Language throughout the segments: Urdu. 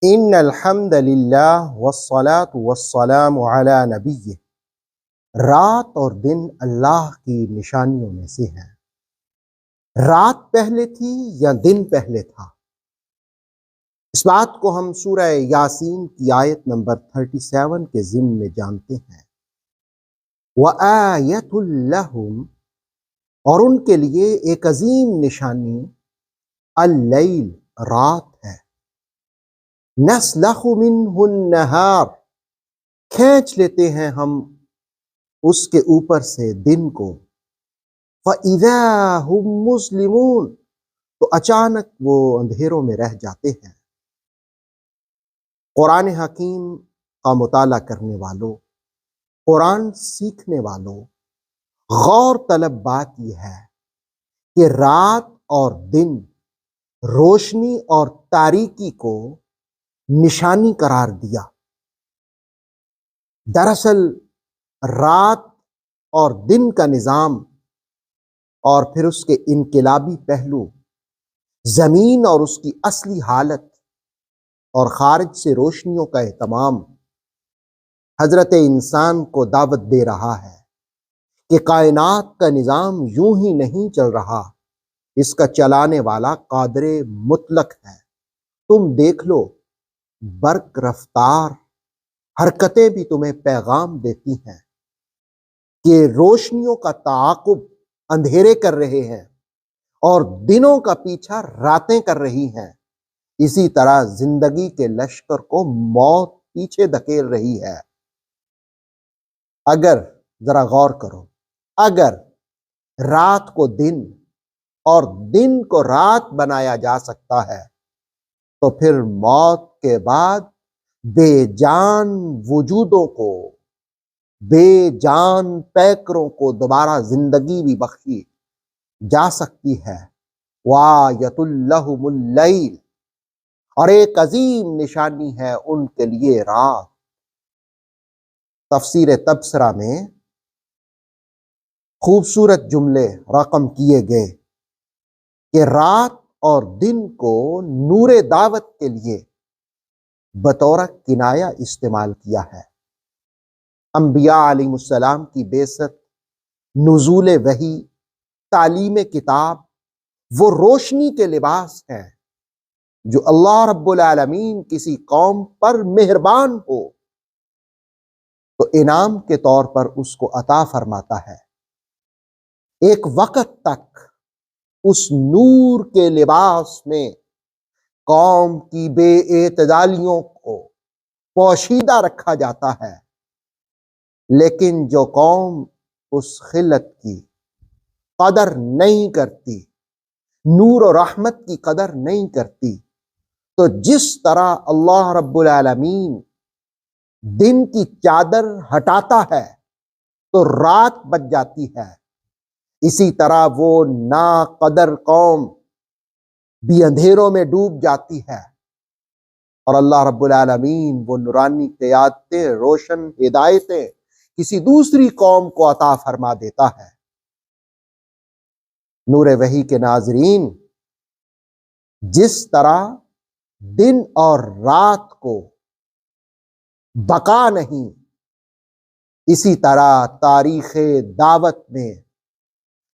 ان الحمد للہ والصلاة والسلام علی نبیہ۔ رات اور دن اللہ کی نشانیوں میں سے ہیں۔ رات پہلے تھی یا دن پہلے تھا؟ اس بات کو ہم سورہ یاسین کی آیت نمبر 37 کے ضمن میں جانتے ہیں۔ وَآیَةٌ لَّهُمْ، اور ان کے لیے ایک عظیم نشانی اللیل، رات ہے۔ نَسْلَخُ مِنْهُ النَّهَارَ، کھینچ لیتے ہیں ہم اس کے اوپر سے دن کو۔ فَإِذَا هُمْ مُظْلِمُونَ، تو اچانک وہ اندھیروں میں رہ جاتے ہیں۔ قرآن حکیم کا مطالعہ کرنے والوں، قرآن سیکھنے والوں، غور طلب بات یہ ہے کہ رات اور دن، روشنی اور تاریکی کو نشانی قرار دیا۔ دراصل رات اور دن کا نظام اور پھر اس کے انقلابی پہلو، زمین اور اس کی اصلی حالت اور خارج سے روشنیوں کا اہتمام حضرت انسان کو دعوت دے رہا ہے کہ کائنات کا نظام یوں ہی نہیں چل رہا، اس کا چلانے والا قادر مطلق ہے۔ تم دیکھ لو، برق رفتار حرکتیں بھی تمہیں پیغام دیتی ہیں کہ روشنیوں کا تعاقب اندھیرے کر رہے ہیں اور دنوں کا پیچھا راتیں کر رہی ہیں۔ اسی طرح زندگی کے لشکر کو موت پیچھے دھکیل رہی ہے۔ اگر ذرا غور کرو، اگر رات کو دن اور دن کو رات بنایا جا سکتا ہے تو پھر موت کے بعد بے جان وجودوں کو، بے جان پیکروں کو دوبارہ زندگی بھی بخشی جا سکتی ہے۔ وَآیَةٌ لَّهُمُ اللَّیْلُ، اور ایک عظیم نشانی ہے ان کے لیے رات۔ تفسیر تبصرہ میں خوبصورت جملے رقم کیے گئے کہ رات اور دن کو نور دعوت کے لیے بطور کنایہ استعمال کیا ہے۔ انبیاء علیہ السلام کی بعثت، نزول وحی، تعلیم کتاب، وہ روشنی کے لباس ہیں جو اللہ رب العالمین کسی قوم پر مہربان ہو تو انعام کے طور پر اس کو عطا فرماتا ہے۔ ایک وقت تک اس نور کے لباس میں قوم کی بے اعتدالیوں کو پوشیدہ رکھا جاتا ہے، لیکن جو قوم اس خلت کی قدر نہیں کرتی، نور و رحمت کی قدر نہیں کرتی، تو جس طرح اللہ رب العالمین دن کی چادر ہٹاتا ہے تو رات بچ جاتی ہے، اسی طرح وہ ناقدر قوم بھی اندھیروں میں ڈوب جاتی ہے اور اللہ رب العالمین وہ نورانی قیادتیں، روشن ہدایتیں کسی دوسری قوم کو عطا فرما دیتا ہے۔ نور وحی کے ناظرین، جس طرح دن اور رات کو بقا نہیں، اسی طرح تاریخ دعوت میں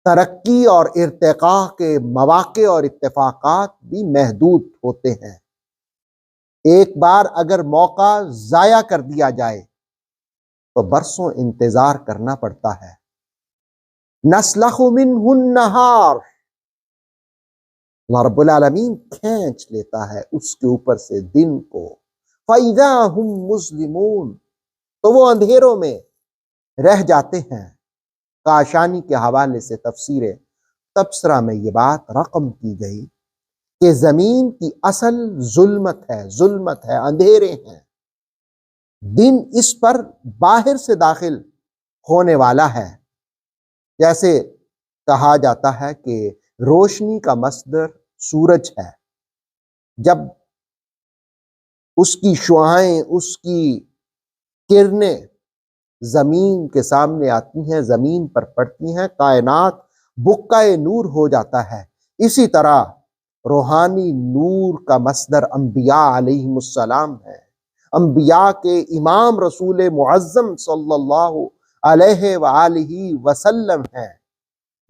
ترقی اور ارتقاء کے مواقع اور اتفاقات بھی محدود ہوتے ہیں۔ ایک بار اگر موقع ضائع کر دیا جائے تو برسوں انتظار کرنا پڑتا ہے۔ نسلخ منہ النہار، اللہ رب العالمین کھینچ لیتا ہے اس کے اوپر سے دن کو۔ فَإِذَا هُمْ مُظْلِمُونَ، تو وہ اندھیروں میں رہ جاتے ہیں۔ کاشانی کے حوالے سے تفسیر تبصرہ میں یہ بات رقم کی گئی کہ زمین کی اصل ظلمت ہے، اندھیرے ہیں۔ دن اس پر باہر سے داخل ہونے والا ہے۔ جیسے کہا جاتا ہے کہ روشنی کا مصدر سورج ہے، جب اس کی شعاعیں، اس کی کرنیں زمین کے سامنے آتی ہیں، زمین پر پڑتی ہیں، کائنات بقعہ نور ہو جاتا ہے۔ اسی طرح روحانی نور کا مصدر انبیاء علیہم السلام ہے، انبیاء کے امام رسول معظم صلی اللہ علیہ وآلہ وسلم ہیں،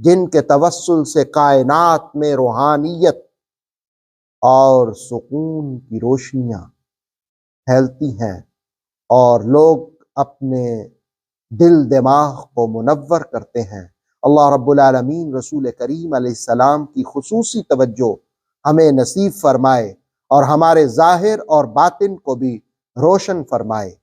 جن کے توسل سے کائنات میں روحانیت اور سکون کی روشنیاں پھیلتی ہیں اور لوگ اپنے دل دماغ کو منور کرتے ہیں۔ اللہ رب العالمین رسول کریم علیہ السلام کی خصوصی توجہ ہمیں نصیب فرمائے اور ہمارے ظاہر اور باطن کو بھی روشن فرمائے۔